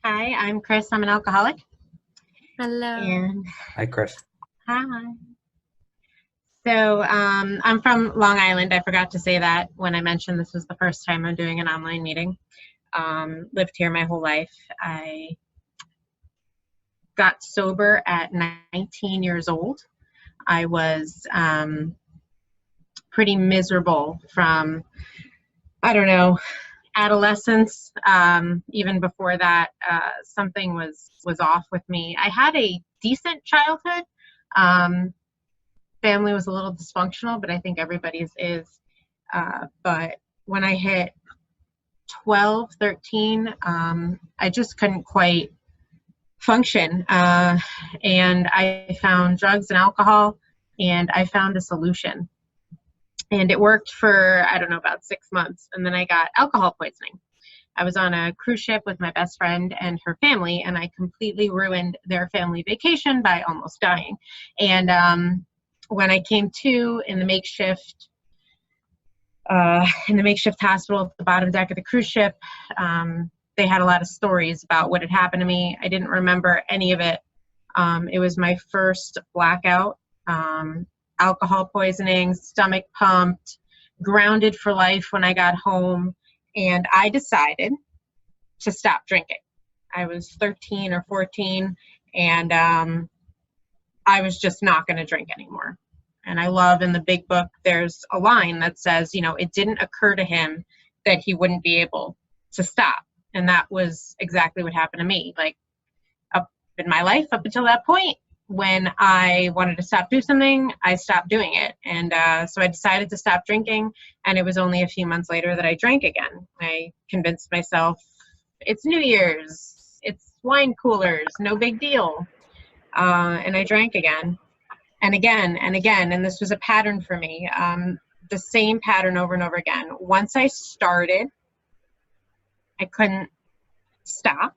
Hi, I'm Chris. I'm an alcoholic. Hello. And Hi, Chris. hi. I'm from Long Island. I forgot to say that when I mentioned this was the first time I'm doing an online meeting. Lived here my whole life. I got sober at 19 years old. I was pretty miserable from, I don't know, adolescence. Even before that, something was off with me. I had a decent childhood. Um, Family was a little dysfunctional, but I think everybody's is. But when I hit 12, 13, I just couldn't quite function. And I found drugs and alcohol, and I found a solution. And it worked for, I don't know, about 6 months. And then I got alcohol poisoning. I was on a cruise ship with my best friend and her family, and I completely ruined their family vacation by almost dying. And when I came to in the makeshift hospital at the bottom deck of the cruise ship, they had a lot of stories about what had happened to me. I didn't remember any of it. It was my first blackout, alcohol poisoning, stomach pumped, grounded for life when I got home, and I decided to stop drinking. I was 13 or 14, and I was just not going to drink anymore. And I love in the big book, there's a line that says, it didn't occur to him that he wouldn't be able to stop. And that was exactly what happened to me. Like up in my life, up until that point, when I wanted to stop doing something, I stopped doing it. And so I decided to stop drinking. And it was only a few months later that I drank again. I convinced myself, it's New Year's, it's wine coolers, no big deal. And I drank again and again and again. And this was a pattern for me, the same pattern over and over again. Once I started, I couldn't stop.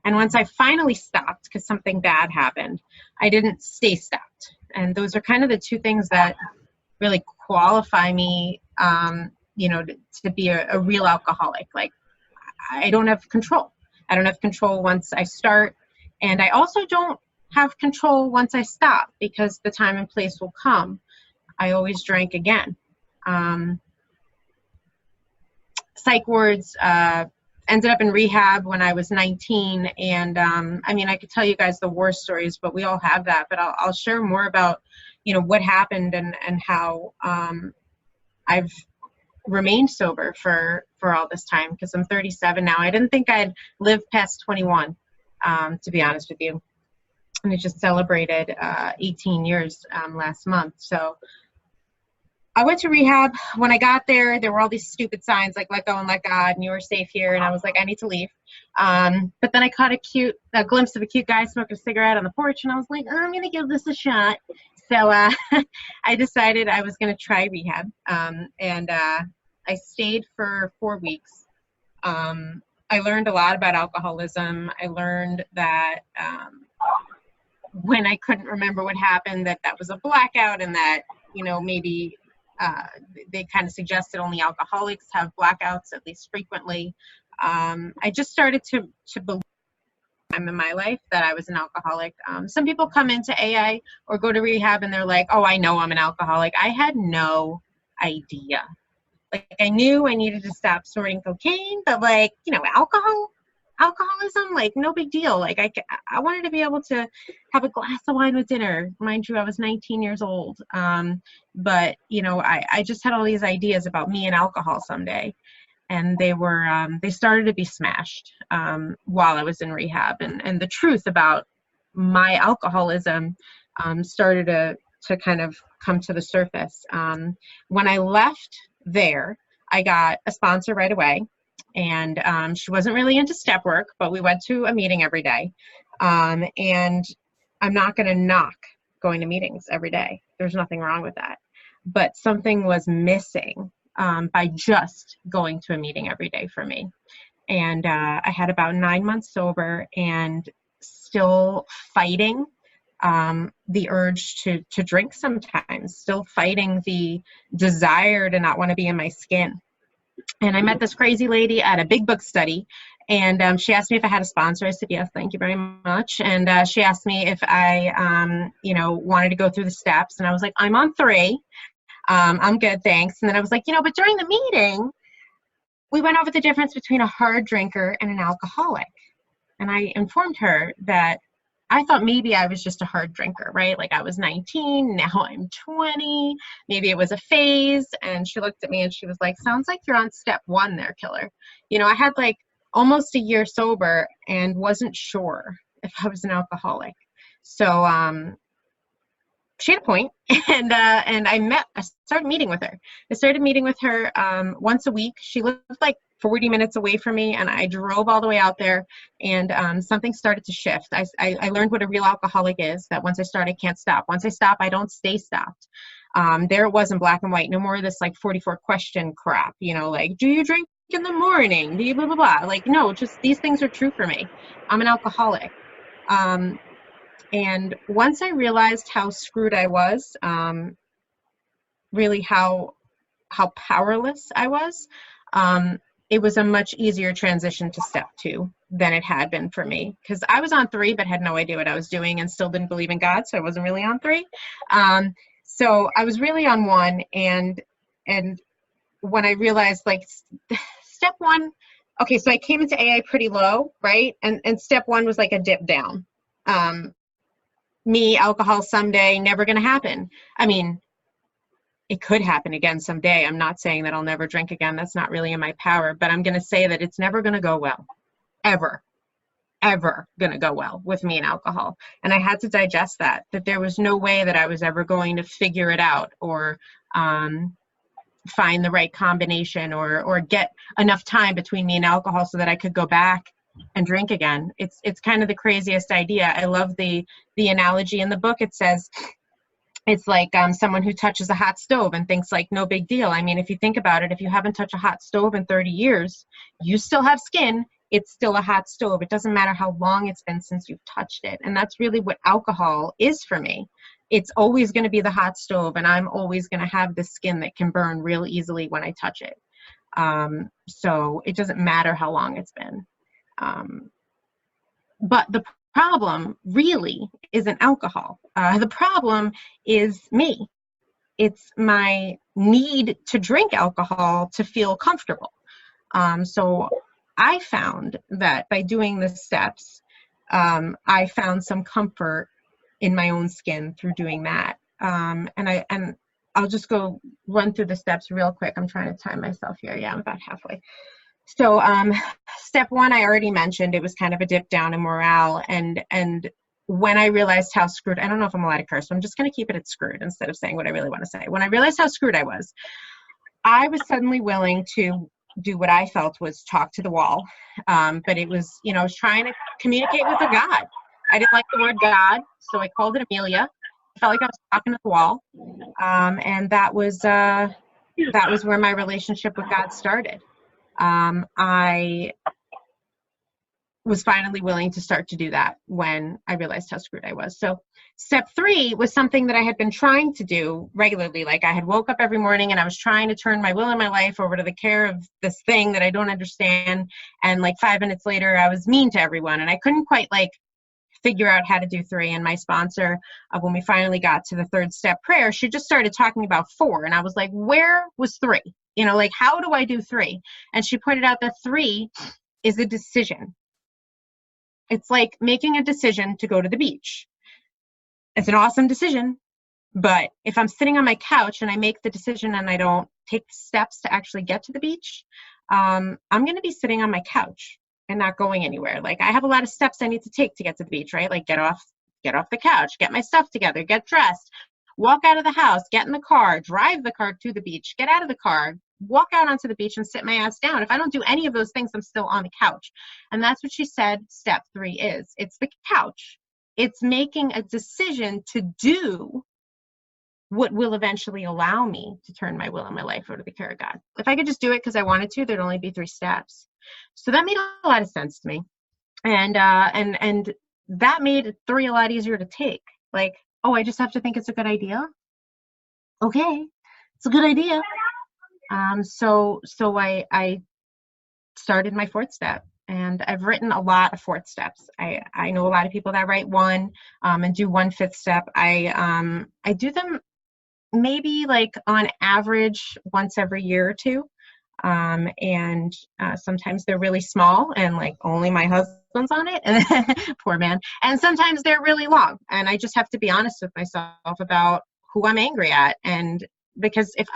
And once I finally stopped, because something bad happened, I didn't stay stopped. And those are kind of the two things that really qualify me, to be a real alcoholic. Like, I don't have control. I don't have control once I start. And I also don't have control once I stop, because the time and place will come. I always drank again. Psych wards, ended up in rehab when I was 19. And I could tell you guys the war stories, but we all have that. But I'll share more about, what happened and how I've remained sober for all this time, because I'm 37 now. I didn't think I'd live past 21, to be honest with you. And I just celebrated 18 years last month. So I went to rehab. When I got there, there were all these stupid signs like "let go and let God," and "you are safe here." And I was like, I need to leave. But then I caught a glimpse of a cute guy smoking a cigarette on the porch, and I was like, I'm going to give this a shot. So I decided I was going to try rehab. I stayed for 4 weeks. I learned a lot about alcoholism. I learned that when I couldn't remember what happened, that was a blackout, and that, maybe they kind of suggested only alcoholics have blackouts, at least frequently. I just started to believe in my life that I was an alcoholic. Some people come into AA or go to rehab and they're like, oh, I know I'm an alcoholic. I had no idea. Like, I knew I needed to stop snorting cocaine, but alcoholism, like, no big deal. Like, I wanted to be able to have a glass of wine with dinner. Mind you, I was 19 years old. But I just had all these ideas about me and alcohol someday. And they started to be smashed while I was in rehab. And the truth about my alcoholism started to kind of come to the surface. When I left there, I got a sponsor right away. And she wasn't really into step work, but we went to a meeting every day. And I'm not going to knock going to meetings every day. There's nothing wrong with that. But something was missing by just going to a meeting every day for me. And I had about 9 months sober and still fighting the urge to drink sometimes, still fighting the desire to not want to be in my skin. And I met this crazy lady at a big book study, And she asked me if I had a sponsor. I said, yes, thank you very much. And she asked me if I, wanted to go through the steps. And I was like, I'm on 3. I'm good, thanks. And then I was like, but during the meeting, we went over the difference between a hard drinker and an alcoholic. And I informed her that I thought maybe I was just a hard drinker, right? Like I was 19, now I'm 20. Maybe it was a phase. And she looked at me and she was like, sounds like you're on step 1 there, killer. I had like almost a year sober and wasn't sure if I was an alcoholic. So she had a point, and I started meeting with her. I started meeting with her once a week. She lived like 40 minutes away from me, and I drove all the way out there, and something started to shift. I learned what a real alcoholic is, that once I start, I can't stop. Once I stop, I don't stay stopped. There it was in black and white. No more of this like 44 question crap, like, do you drink in the morning? Do you blah, blah, blah? Like, no, just these things are true for me. I'm an alcoholic. And once I realized how screwed I was, really how powerless I was, it was a much easier transition to step 2 than it had been for me. Because I was on 3, but had no idea what I was doing and still didn't believe in God, so I wasn't really on 3. So I was really on 1, and when I realized, like, step 1, okay, so I came into AA pretty low, right? And step 1 was like a dip down. Me, alcohol someday, never going to happen. I mean, it could happen again someday. I'm not saying that I'll never drink again. That's not really in my power, but I'm going to say that it's never going to go well. Ever going to go well with me and alcohol. And I had to digest that there was no way that I was ever going to figure it out or find the right combination or get enough time between me and alcohol so that I could go back and drink again. It's kind of the craziest idea. I love the analogy in the book. It says it's like someone who touches a hot stove and thinks like no big deal. I mean, if you think about it, if you haven't touched a hot stove in 30 years, you still have skin. It's still a hot stove. It doesn't matter how long it's been since you've touched it. And that's really what alcohol is for me. It's always going to be the hot stove, and I'm always going to have the skin that can burn real easily when I touch it. So it doesn't matter how long it's been. But the problem really isn't alcohol. The problem is me. It's my need to drink alcohol to feel comfortable. So I found that by doing the steps, I found some comfort in my own skin through doing that. And I'll just go run through the steps real quick. I'm trying to time myself here. Yeah, I'm about halfway. So step 1, I already mentioned, it was kind of a dip down in morale. And when I realized how screwed, I don't know if I'm allowed to curse, so I'm just going to keep it at screwed instead of saying what I really want to say. When I realized how screwed I was suddenly willing to do what I felt was talk to the wall. But it was, I was trying to communicate with a God. I didn't like the word God, so I called it Amelia. I felt like I was talking to the wall. And that was where my relationship with God started. I was finally willing to start to do that when I realized how screwed I was. So step 3 was something that I had been trying to do regularly. Like I had woke up every morning and I was trying to turn my will and my life over to the care of this thing that I don't understand. And like 5 minutes later, I was mean to everyone and I couldn't quite like figure out how to do 3. And my sponsor, when we finally got to the 3rd step prayer, she just started talking about 4. And I was like, where was 3? Like, how do I do 3? And she pointed out that 3 is a decision. It's like making a decision to go to the beach. It's an awesome decision, but if I'm sitting on my couch and I make the decision and I don't take steps to actually get to the beach, I'm going to be sitting on my couch and not going anywhere. Like I have a lot of steps I need to take to get to the beach, right? Like get off the couch, get my stuff together, get dressed, walk out of the house, get in the car, drive the car to the beach, get out of the car, walk out onto the beach and sit my ass down. If I don't do any of those things, I'm still on the couch. And that's what she said step 3 is. It's the couch. It's making a decision to do what will eventually allow me to turn my will and my life over to the care of God. If I could just do it because I wanted to, there'd only be 3 steps. So that made a lot of sense to me. And that made 3 a lot easier to take. Like, oh, I just have to think it's a good idea. Okay, it's a good idea. So I started my 4th step, And I've written a lot of fourth steps. I know a lot of people that write one and do one fifth step. I do them maybe like on average once every year or two. And sometimes they're really small and like only my husband's on it, and poor man. And sometimes they're really long, and I just have to be honest with myself about who I'm angry at. And because if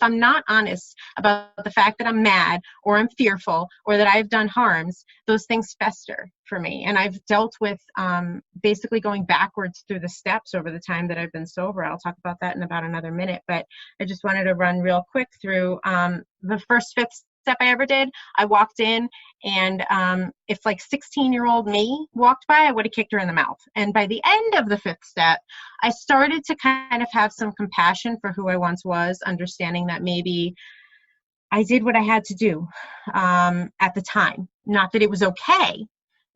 I'm not honest about the fact that I'm mad or I'm fearful or that I've done harms, those things fester for me. And I've dealt with basically going backwards through the steps over the time that I've been sober. I'll talk about that in about another minute, but I just wanted to run real quick through the first fifth step I ever did. I walked in, and if like 16-year-old me walked by, I would have kicked her in the mouth. And by the end of the fifth step, I started to kind of have some compassion for who I once was, understanding that maybe I did what I had to do at the time. Not that it was okay,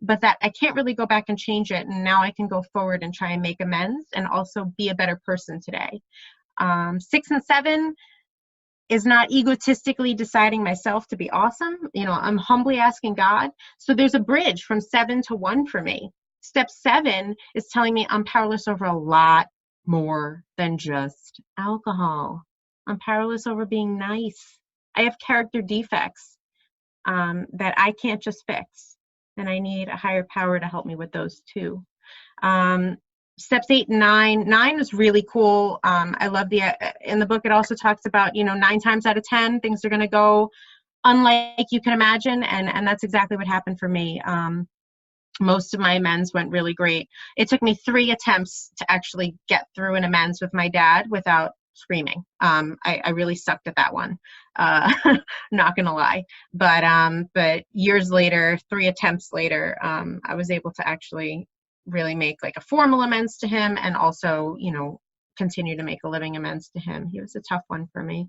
but that I can't really go back and change it. And now I can go forward and try and make amends and also be a better person today. 6 and 7 is not egotistically deciding myself to be awesome. I'm humbly asking God. So there's a bridge from 7 to 1 for me. Step 7 is telling me I'm powerless over a lot more than just alcohol. I'm powerless over being nice. I have character defects that I can't just fix, and I need a higher power to help me with those too. Steps 8 and 9. 9 is really cool. I love in the book, it also talks about, 9 times out of 10, things are going to go unlike you can imagine. And that's exactly what happened for me. Most of my amends went really great. It took me 3 attempts to actually get through an amends with my dad without screaming. I really sucked at that one. Not gonna lie. But years later, 3 attempts later, I was able to actually really make like a formal amends to him, and also, continue to make a living amends to him. He was a tough one for me.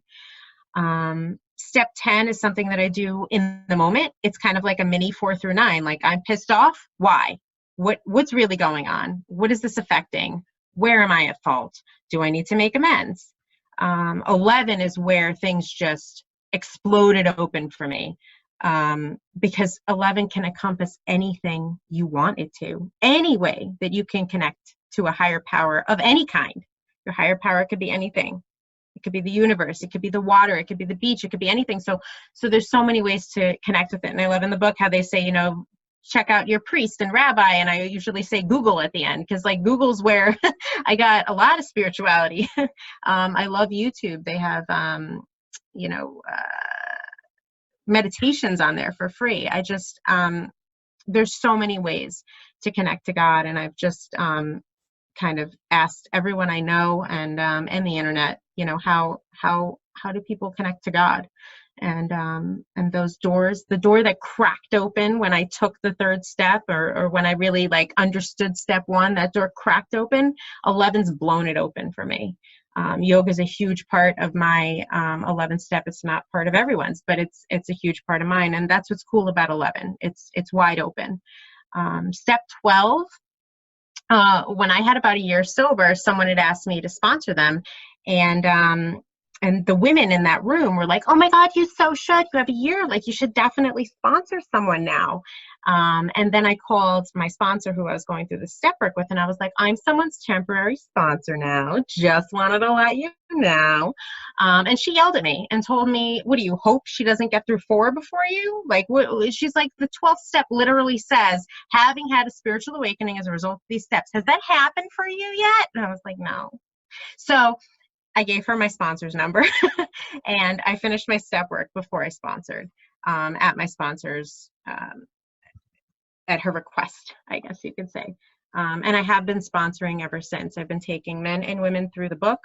Step 10 is something that I do in the moment. It's kind of like a mini 4 through 9. Like, I'm pissed off. Why? What's really going on? What is this affecting? Where am I at fault? Do I need to make amends? 11 is where things just exploded open for me. Because 11 can encompass anything you want it to, any way that you can connect to a higher power of any kind. Your higher power could be anything. It could be the universe. It could be the water. It could be the beach. It could be anything. So there's so many ways to connect with it. And I love in the book how they say, check out your priest and rabbi. And I usually say Google at the end, because like Google's where I got a lot of spirituality. I love YouTube. They have, meditations on there for free. I just, there's so many ways to connect to God. And I've just kind of asked everyone I know and the internet, how do people connect to God? And those doors, the door that cracked open when I took the 3rd step, or when I really like understood step 1, that door cracked open. 11's blown it open for me. Yoga is a huge part of my 11th step. It's not part of everyone's, but it's a huge part of mine. And that's what's cool about 11. It's wide open. Step 12, when I had about a year sober, someone had asked me to sponsor them. And the women in that room were like, oh my God, you so should. You have a year. Like, you should definitely sponsor someone now. And then I called my sponsor who I was going through the step work with, and I was like, I'm someone's temporary sponsor now. Just wanted to let you know. And she yelled at me and told me, what do you hope she doesn't get through 4 before you? Like, she's like, the 12th step literally says, having had a spiritual awakening as a result of these steps. Has that happened for you yet? And I was like, no. So I gave her my sponsor's number and I finished my step work before I sponsored at my sponsor's, at her request, I guess you could say. And I have been sponsoring ever since. I've been taking men and women through the book,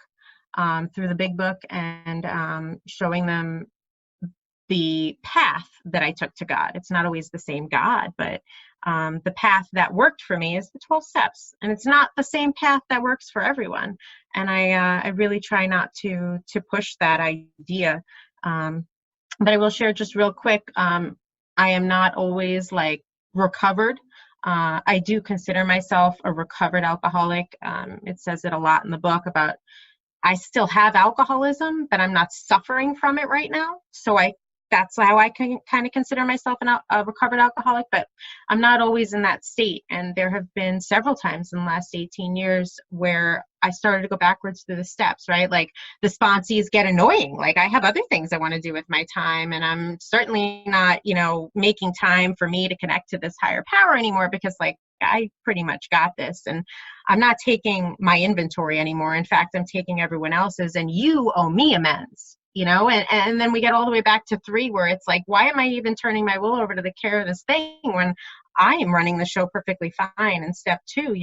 through the big book, and showing them the path that I took to God. It's not always the same God, but the path that worked for me is the 12 steps. And it's not the same path that works for everyone. And I really try not to push that idea. But I will share just real quick, I am not always like recovered. I do consider myself a recovered alcoholic. It says it a lot in the book about I still have alcoholism, but I'm not suffering from it right now. So I that's how I can kind of consider myself a recovered alcoholic, but I'm not always in that state. And there have been several times in the last 18 years where I started to go backwards through the steps, right? Like the sponsees get annoying. Like I have other things I want to do with my time, and I'm certainly not, making time for me to connect to this higher power anymore, because like I pretty much got this, and I'm not taking my inventory anymore. In fact, I'm taking everyone else's, and you owe me amends. And then we get all the way back to 3, where it's like, why am I even turning my will over to the care of this thing when I am running the show perfectly fine? And step 2,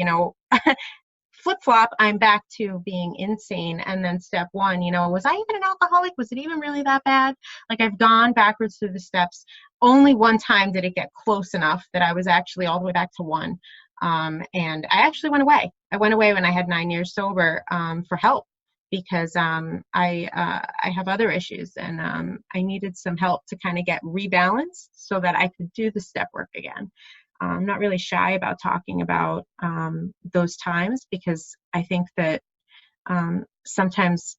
flip-flop, I'm back to being insane. And then step 1, was I even an alcoholic? Was it even really that bad? Like I've gone backwards through the steps. Only one time did it get close enough that I was actually all the way back to 1. And I actually went away. I went away when I had 9 years sober for help, because I have other issues, and I needed some help to kind of get rebalanced so that I could do the step work again. I'm not really shy about talking about those times, because I think that sometimes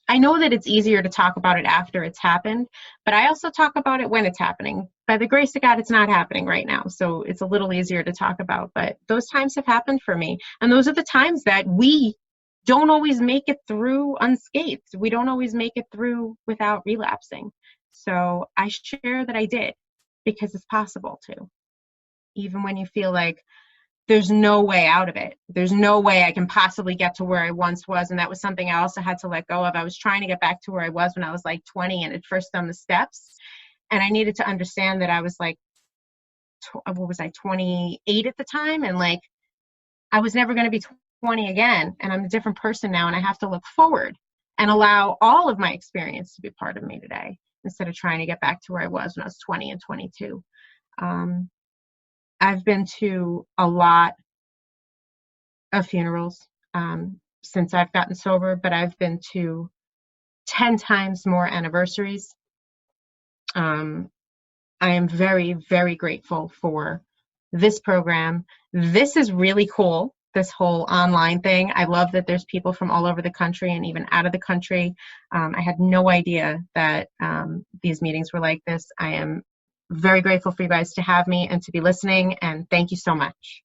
I know that it's easier to talk about it after it's happened, but I also talk about it when it's happening. By the grace of God, it's not happening right now, so it's a little easier to talk about, but those times have happened for me, and those are the times that we don't always make it through unscathed. We don't always make it through without relapsing. So I share that I did, because it's possible to. Even when you feel like there's no way out of it. There's no way I can possibly get to where I once was. And that was something I also had to let go of. I was trying to get back to where I was when I was like 20 and had first done the steps. And I needed to understand that I was like, 28 at the time? And like, I was never going to be 20 again. And I'm a different person now. And I have to look forward and allow all of my experience to be part of me today, instead of trying to get back to where I was when I was 20 and 22. I've been to a lot of funerals since I've gotten sober, but I've been to 10 times more anniversaries. I am very, very grateful for this program. This is really cool, this whole online thing. I love that there's people from all over the country and even out of the country. I had no idea that these meetings were like this. I am very grateful for you guys to have me and to be listening, and thank you so much.